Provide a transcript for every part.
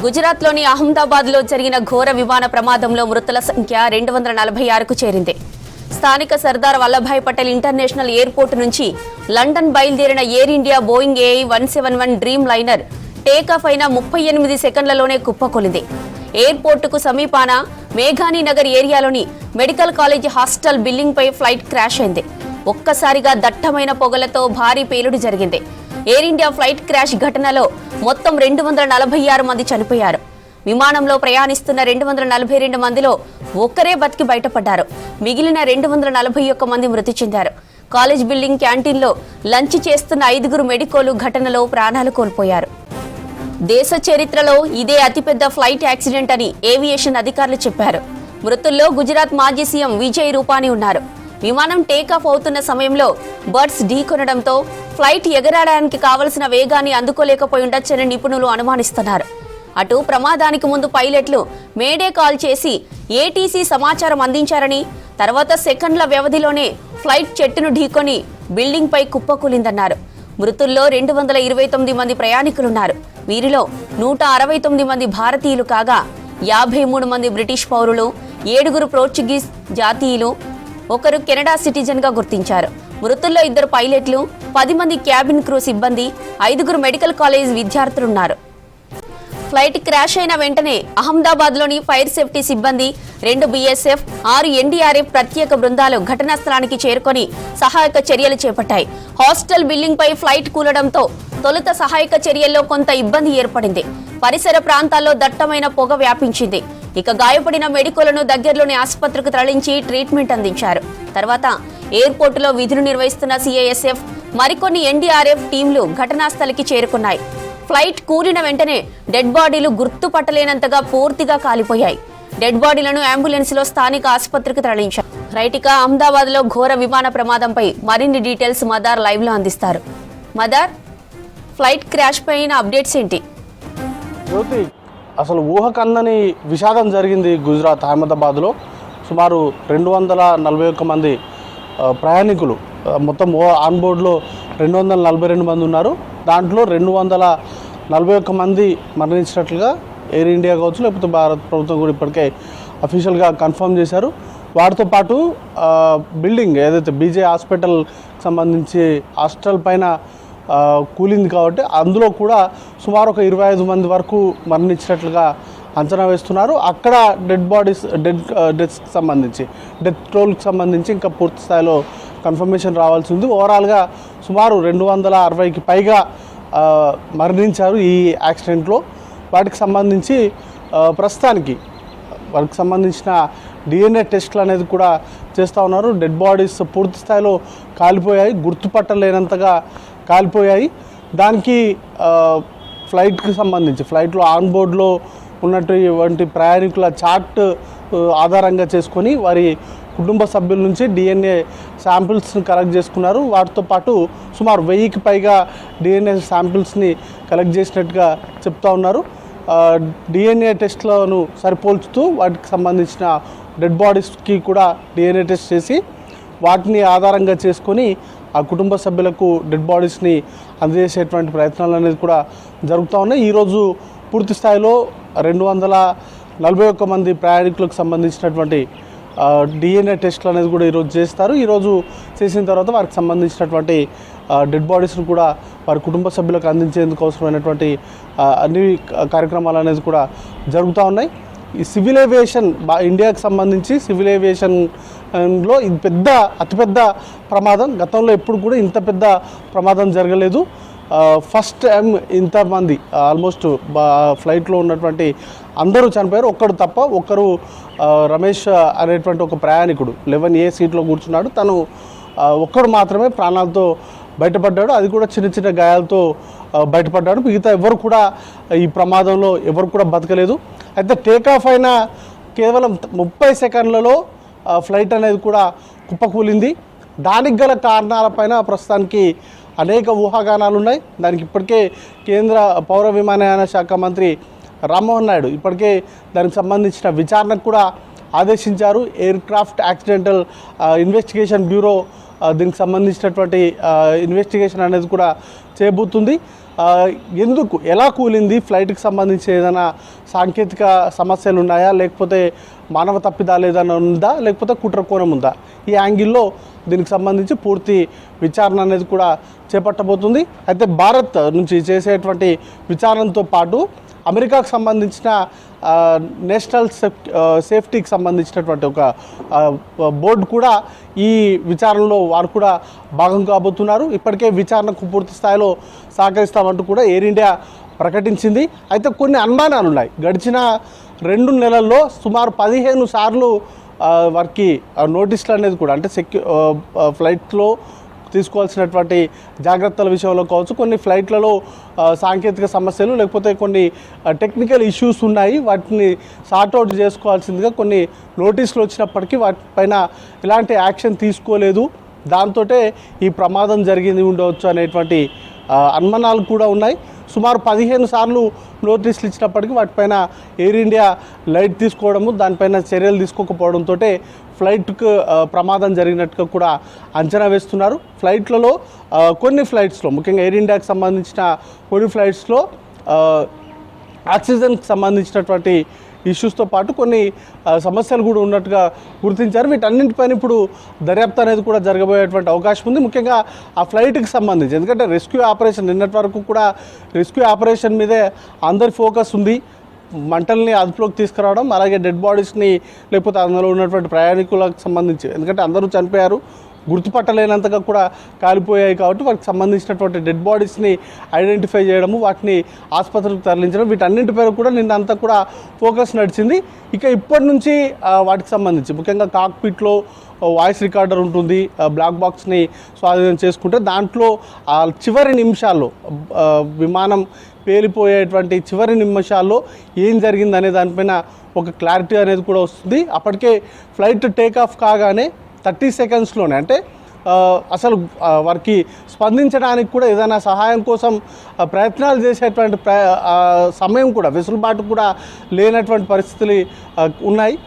గుజరాత్లోని అహ్మదాబాద్లో జరిగిన ఘోర విమాన ప్రమాదంలో మృతుల సంఖ్య 246కు చేరింది. స్థానిక సర్దార్ వల్లభాయ్ పటేల్ ఇంటర్నేషనల్ ఎయిర్పోర్ట్ నుంచి లండన్ బయలుదేరిన Air India Boeing AI-171 Dreamliner takeoff అయిన 38 సెకండ్లలోనే కుప్పకూలింది. ఎయిర్పోర్టుకు సమీపాన మేఘానీ నగర్ ఏరియాలోని మెడికల్ కాలేజ్ హాస్టల్ బిల్డింగ్ పై ఫ్లైట్ క్రాష్ అయింది. ఒక్కసారిగా దట్టమైన పొగలతో భారీ పేలుడు జరిగింది. ఎయిర్ ఇండియా ఫ్లైట్ క్రాష్ ఘటనలో మొత్తం 246 మంది చనిపోయారు. విమానంలో ప్రయాణిస్తున్న 242 మందిలో ఒక్కరే బతికి బయటపడ్డారు. మిగిలిన 241 మంది మృతి చెందారు. కాలేజ్ బిల్డింగ్ క్యాంటీన్లో లంచ్ చేస్తున్న 5 మెడికోలు ఘటనలో ప్రాణాలు కోల్పోయారు. దేశ చరిత్రలో ఇదే అతిపెద్ద ఫ్లైట్ యాక్సిడెంట్ అని ఏవియేషన్ అధికారులు చెప్పారు. మృతుల్లో గుజరాత్ మాజీ సీఎం విజయ్ రూపానీ ఉన్నారు. విమానం టేకాఫ్ అవుతున్న సమయంలో బర్డ్స్ ఢీకొనడంతో ఫ్లైట్ ఎగరడానికి కావలసిన వేగాన్ని అందుకోలేకపోయి ఉండొచ్చని నిపుణులు అనుమానిస్తున్నారు. అటు ప్రమాదానికి ముందు పైలట్లు మేడే కాల్ చేసి ఏటీసీ సమాచారం అందించారని, తర్వాత సెకండ్ల వ్యవధిలోనే ఫ్లైట్ చెట్టును ఢీకొని బిల్డింగ్ పై కుప్పకూలిందన్నారు. మృతుల్లో 229 మంది ప్రయాణికులున్నారు. వీరిలో 169 మంది భారతీయులు కాగా 53 మంది బ్రిటిష్ పౌరులు, 7 పోర్చుగీస్ జాతీయులు, 1 కెనడా సిటిజన్ గా గుర్తించారు. మృతుల్లో 2 పైలట్లు, 10 మంది క్యాబిన్ క్రూ సిబ్బంది, 5 మెడికల్ కాలేజ్ విద్యార్థులున్నారు. ఫ్లైట్ క్రాష్ అయిన వెంటనే అహ్మదాబాద్లోని ఫైర్ సేఫ్టీ సిబ్బంది, 2 BSF, 6 NDRF ప్రత్యేక బృందాలు ఘటనా స్థలానికి చేరుకొని సహాయక చర్యలు చేపట్టాయి. హాస్టల్ బిల్డింగ్ పై ఫ్లైట్ కూలడంతో తొలుత సహాయక చర్యల్లో కొంత ఇబ్బంది ఏర్పడింది. పరిసర ప్రాంతాల్లో దట్టమైన పొగ వ్యాపించింది. ఇక గాయపడిన మెడికోలను దగ్గరలోని ఆసుపత్రికి తరలించి ట్రీట్మెంట్ అందించారు. తర్వాత ఎయిర్పోర్టులో విధులు నిర్వహిస్తున్న CISF, మరికొన్ని NDRF టీంలు ఘటనా స్థలికి చేరుకున్నాయి. ఫ్లైట్ కూలిన వెంటనే డెడ్ బాడీలు గుర్తుపట్టలేనంతగా పూర్తిగా కాలిపోయాయి. డెడ్ బాడీలను అంబులెన్స్ లో స్థానిక ఆసుపత్రికి తరలించారు. రైటిక అహ్మదాబాద్ లో ఘోర విమాన ప్రమాదంపై మరిన్ని డీటెయిల్స్ మదార్ లైవ్ లో అందిస్తారు. మదార్, ఫ్లైట్ క్రాష్ పైన అప్డేట్స్ ఏంటి? జ్యోతి, అసలు ఊహకందని విషాదం జరిగింది గుజరాత్ అహ్మదాబాద్లో. సుమారు 241 మంది ప్రయాణికులు, మొత్తం ఆన్బోర్డ్లో 242 మంది ఉన్నారు. దాంట్లో 241 మంది మరణించినట్లుగా ఎయిర్ ఇండియా కావచ్చు, లేకపోతే భారత ప్రభుత్వం కూడా ఇప్పటికే అఫీషియల్గా కన్ఫర్మ్ చేశారు. వాటితో పాటు బిల్డింగ్ ఏదైతే BJ హాస్పిటల్ సంబంధించి హాస్టల్ పైన కూలింది కాబట్టి అందులో కూడా సుమారు ఒక 25 మంది వరకు మరణించినట్లుగా అంచనా వేస్తున్నారు. అక్కడ డెత్కి సంబంధించి డెత్ టోల్కి సంబంధించి ఇంకా పూర్తి స్థాయిలో కన్ఫర్మేషన్ రావాల్సి ఉంది. ఓవరాల్గా సుమారు 260కి పైగా మరణించారు ఈ యాక్సిడెంట్లో. వాటికి సంబంధించి ప్రస్తుతానికి వాటికి సంబంధించిన DNA టెస్ట్లు అనేది కూడా చేస్తూ ఉన్నారు. డెడ్ బాడీస్ పూర్తి స్థాయిలో కాలిపోయాయి, గుర్తుపట్టలేనంతగా కాలిపోయాయి. దానికి ఫ్లైట్కి సంబంధించి ఫ్లైట్లో ఆన్బోర్డ్లో ఉన్నటువంటి ప్రయాణికుల చార్ట్ ఆధారంగా చేసుకొని వారి కుటుంబ సభ్యుల నుంచి DNA శాంపిల్స్ని కలెక్ట్ చేసుకున్నారు. వాటితో పాటు సుమారు 1000కి పైగా DNA శాంపిల్స్ని కలెక్ట్ చేసినట్టుగా చెప్తా ఉన్నారు. DNA టెస్ట్లను సరిపోల్చుతూ వాటికి సంబంధించిన డెడ్ బాడీస్కి కూడా DNA టెస్ట్ చేసి వాటిని ఆధారంగా చేసుకొని ఆ కుటుంబ సభ్యులకు డెడ్ బాడీస్ని అందజేసేటువంటి ప్రయత్నాలు అనేది కూడా జరుగుతూ ఉన్నాయి. ఈరోజు పూర్తి స్థాయిలో 241 మంది ప్రయాణికులకు సంబంధించినటువంటి DNA టెస్ట్లు అనేది కూడా ఈరోజు చేస్తారు. ఈరోజు చేసిన తర్వాత వారికి సంబంధించినటువంటి డెడ్ బాడీస్ను కూడా వారి కుటుంబ సభ్యులకు అందించేందుకు అవసరమైనటువంటి అన్ని కార్యక్రమాలు అనేది కూడా జరుగుతూ ఉన్నాయి. ఈ సివిల్ ఏవియేషన్ ఇండియాకి సంబంధించి సివిల్ ఏవియేషన్లో ఇది అతిపెద్ద ప్రమాదం. గతంలో ఎప్పుడు కూడా ఇంత పెద్ద ప్రమాదం జరగలేదు. ఫస్ట్ టైం ఇంతమంది ఆల్మోస్ట్ ఫ్లైట్లో ఉన్నటువంటి అందరూ చనిపోయారు. ఒక్కడు తప్ప. ఒక్కరు రమేష్ అనేటువంటి ఒక ప్రయాణికుడు 11A సీట్లో కూర్చున్నాడు. తను ఒక్కడు మాత్రమే ప్రాణాలతో బయటపడ్డాడు. అది కూడా చిన్న గాయాలతో బయటపడ్డాడు. మిగతా ఎవరు కూడా ఈ ప్రమాదంలో ఎవరు కూడా బతకలేదు. అయితే టేకాఫ్ అయిన కేవలం 30 సెకండ్లలో ఫ్లైట్ అనేది కూడా కుప్పకూలింది. దానికి గల కారణాలపైన ప్రస్తుతానికి అనేక ఊహాగానాలు ఉన్నాయి. దానికి ఇప్పటికే కేంద్ర పౌర విమానయాన శాఖ మంత్రి రామ్మోహన్ నాయుడు ఇప్పటికే దానికి సంబంధించిన విచారణకు కూడా ఆదేశించారు. Air craft accidental investigation bureau దీనికి సంబంధించినటువంటి ఇన్వెస్టిగేషన్ అనేది కూడా చేయబోతుంది. ఎందుకు ఎలా కూలింది, ఫ్లైట్కి సంబంధించి ఏదైనా సాంకేతిక సమస్యలు ఉన్నాయా, లేకపోతే మానవ తప్పిదాలు ఏదైనా ఉందా, లేకపోతే కుట్ర కోణం ఉందా, ఈ యాంగిల్లో దీనికి సంబంధించి పూర్తి విచారణ అనేది కూడా చేపట్టబోతుంది. అయితే భారత్ నుంచి చేసేటువంటి విచారణతో పాటు అమెరికాకు సంబంధించిన నేషనల్ సేఫ్టీకి సంబంధించినటువంటి ఒక బోర్డు కూడా ఈ విచారణలో వారు కూడా భాగం కాబోతున్నారు. ఇప్పటికే విచారణకు పూర్తి స్థాయిలో సహకరిస్తామంటూ కూడా ఎయిర్ ఇండియా ప్రకటించింది. అయితే కొన్ని అనుమానాలు ఉన్నాయి. గడిచిన 2 నెలల్లో సుమారు 15 సార్లు వారికి నోటీసులు అనేది కూడా అంటే ఫ్లైట్లో తీసుకోవాల్సినటువంటి జాగ్రత్తల విషయంలో కావచ్చు, కొన్ని ఫ్లైట్లలో సాంకేతిక సమస్యలు లేకపోతే కొన్ని టెక్నికల్ ఇష్యూస్ ఉన్నాయి, వాటిని సార్ట్అవుట్ చేసుకోవాల్సిందిగా కొన్ని నోటీసులు వచ్చినప్పటికీ వాటిపైన ఎలాంటి యాక్షన్ తీసుకోలేదు. దాంతో ఈ ప్రమాదం జరిగింది ఉండవచ్చు అనేటువంటి అనుమానాలు కూడా ఉన్నాయి. సుమారు 15 సార్లు నోటీసులు ఇచ్చినప్పటికీ వాటిపైన ఎయిర్ ఇండియా లైట్ తీసుకోవడము, దానిపైన చర్యలు తీసుకోకపోవడంతో ఫ్లైట్కు ప్రమాదం జరిగినట్టుగా కూడా అంచనా వేస్తున్నారు. ఫ్లైట్లలో కొన్ని ఫ్లైట్స్లో ముఖ్యంగా ఎయిర్ ఇండియాకి సంబంధించిన కొన్ని ఫ్లైట్స్లో ఆక్సిజన్కి సంబంధించినటువంటి ఇష్యూస్తో పాటు కొన్ని సమస్యలు కూడా ఉన్నట్టుగా గుర్తించారు. వీటన్నింటిపైన ఇప్పుడు దర్యాప్తు అనేది కూడా జరగబోయేటువంటి అవకాశం ఉంది. ముఖ్యంగా ఆ ఫ్లైట్కి సంబంధించి, ఎందుకంటే రెస్క్యూ ఆపరేషన్ నిన్నటి వరకు కూడా రెస్క్యూ ఆపరేషన్ మీదే అందరి ఫోకస్ ఉంది. మంటల్ని అదుపులోకి తీసుకురావడం, అలాగే డెడ్ బాడీస్ని లేకపోతే అందులో ఉన్నటువంటి ప్రయాణికులకు సంబంధించి, ఎందుకంటే అందరూ చనిపోయారు, గుర్తుపట్టలేనంతగా కూడా కాలిపోయాయి కాబట్టి వాటికి సంబంధించినటువంటి డెడ్ బాడీస్ని ఐడెంటిఫై చేయడము, వాటిని ఆసుపత్రికి తరలించడం, వీటన్నింటిపై కూడా నిన్నంతా కూడా ఫోకస్ నడిచింది. ఇక ఇప్పటి నుంచి వాటికి సంబంధించి ముఖ్యంగా కాక్పిట్లో వాయిస్ రికార్డర్ ఉంటుంది, బ్లాక్ బాక్స్ని స్వాధీనం చేసుకుంటే దాంట్లో చివరి నిమిషాల్లో విమానం పేలిపోయేటువంటి చివరి నిమిషాల్లో ఏం జరిగిందనే దానిపైన ఒక క్లారిటీ అనేది కూడా వస్తుంది. అప్పటికే ఫ్లైట్ టేక్ ఆఫ్ కాగానే 30 సెకండ్స్లోనే అంటే అసలు వారికి స్పందించడానికి కూడా ఏదైనా సహాయం కోసం ప్రయత్నాలు చేసేటువంటి సమయం కూడా వెసులుబాటు కూడా లేనటువంటి పరిస్థితులు ఉన్నాయి.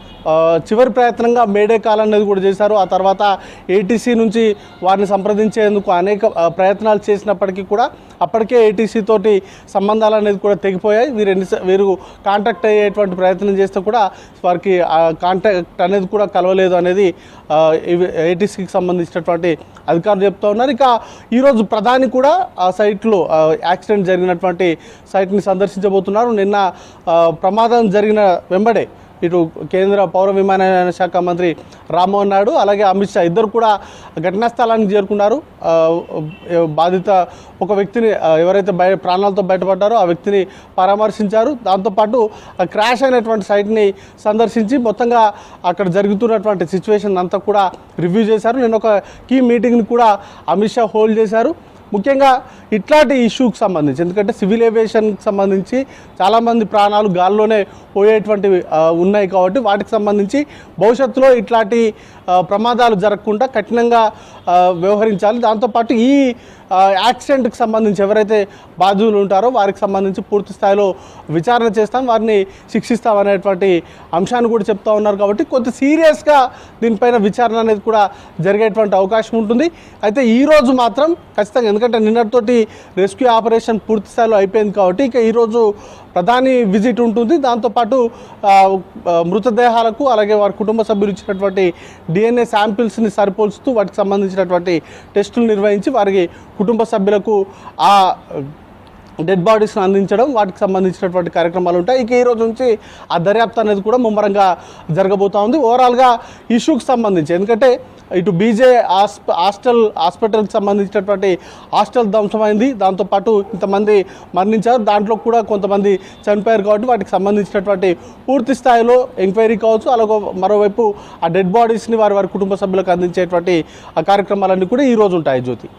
చివరి ప్రయత్నంగా మేడే కాల్ అనేది కూడా చేశారు. ఆ తర్వాత ఏటీసీ నుంచి వారిని సంప్రదించేందుకు అనేక ప్రయత్నాలు చేసినప్పటికీ కూడా అప్పటికే ఏటీసీ తోటి సంబంధాలు అనేది కూడా తెగిపోయాయి. వీరు కాంటాక్ట్ అయ్యేటువంటి ప్రయత్నం చేస్తే కూడా వారికి కాంటాక్ట్ అనేది కూడా కలవలేదు అనేది ఏటీసీకి సంబంధించినటువంటి అధికారులు చెప్తూ ఉన్నారు. ఇక ఈరోజు ప్రధాని కూడా ఆ సైట్లో యాక్సిడెంట్ జరిగినటువంటి సైట్ని సందర్శించబోతున్నారు. నిన్న ప్రమాదం జరిగిన వెంబడే ఇటు కేంద్ర పౌర విమానయాన శాఖ మంత్రి రామ్మోహన్ నాయుడు అలాగే అమిత్ షా ఇద్దరు కూడా ఘటనా స్థలానికి చేరుకున్నారు. బాధిత ఒక వ్యక్తిని ఎవరైతే ప్రాణాలతో బయటపడ్డారో ఆ వ్యక్తిని పరామర్శించారు. దాంతోపాటు క్రాష్ అయినటువంటి సైట్ని సందర్శించి మొత్తంగా అక్కడ జరుగుతున్నటువంటి సిచ్యువేషన్ అంతా కూడా రివ్యూ చేశారు. నిన్న ఒక కీ మీటింగ్ని కూడా అమిత్ షా హోల్డ్ చేశారు. ముఖ్యంగా ఇట్లాంటి ఇష్యూకి సంబంధించి, ఎందుకంటే సివిల్ ఏవియేషన్కి సంబంధించి చాలామంది ప్రాణాలు గాల్లోనే పోయేటువంటివి ఉన్నాయి కాబట్టి వాటికి సంబంధించి భవిష్యత్తులో ఇట్లాంటి ప్రమాదాలు జరగకుండా కఠినంగా వ్యవహరించాలి. దాంతోపాటు ఈ యాక్సిడెంట్కి సంబంధించి ఎవరైతే బాధ్యులు ఉంటారో వారికి సంబంధించి పూర్తి స్థాయిలో విచారణ చేస్తాం, వారిని శిక్షిస్తాం అనేటువంటి అంశాన్ని కూడా చెప్తా ఉన్నారు. కాబట్టి కొంత సీరియస్గా దీనిపైన విచారణ అనేది కూడా జరిగేటువంటి అవకాశం ఉంటుంది. అయితే ఈరోజు మాత్రం ఖచ్చితంగా, ఎందుకంటే నిన్నటితోటి రెస్క్యూ ఆపరేషన్ పూర్తి స్థాయిలో అయిపోయింది కాబట్టి ఇక ఈరోజు ప్రధాని విజిట్ ఉంటుంది. దాంతోపాటు మృతదేహాలకు అలాగే వారి కుటుంబ సభ్యులు ఇచ్చినటువంటి DNA శాంపిల్స్ని సరిపోల్చుతూ వాటికి సంబంధించినటువంటి టెస్టులు నిర్వహించి వారికి కుటుంబ సభ్యులకు ఆ డెడ్ బాడీస్ని అందించడం, వాటికి సంబంధించినటువంటి కార్యక్రమాలు ఉంటాయి. ఇక ఈ రోజు నుంచి ఆ దర్యాప్తు అనేది కూడా ముమ్మరంగా జరగబోతూ ఉంది. ఓవరాల్గా ఇష్యూకి సంబంధించి, ఎందుకంటే ఇటు బీజే హాస్పిటల్కి సంబంధించినటువంటి హాస్టల్ ధ్వంసమైంది, దాంతోపాటు ఇంతమంది మరణించారు, దాంట్లో కూడా కొంతమంది చనిపోయారు కాబట్టి వాటికి సంబంధించినటువంటి పూర్తి స్థాయిలో ఎంక్వైరీ కావచ్చు, అలాగే మరోవైపు ఆ డెడ్ బాడీస్ని వారి కుటుంబ సభ్యులకు అందించేటువంటి ఆ కార్యక్రమాలన్నీ కూడా ఈరోజు ఉంటాయి. జ్యోతి.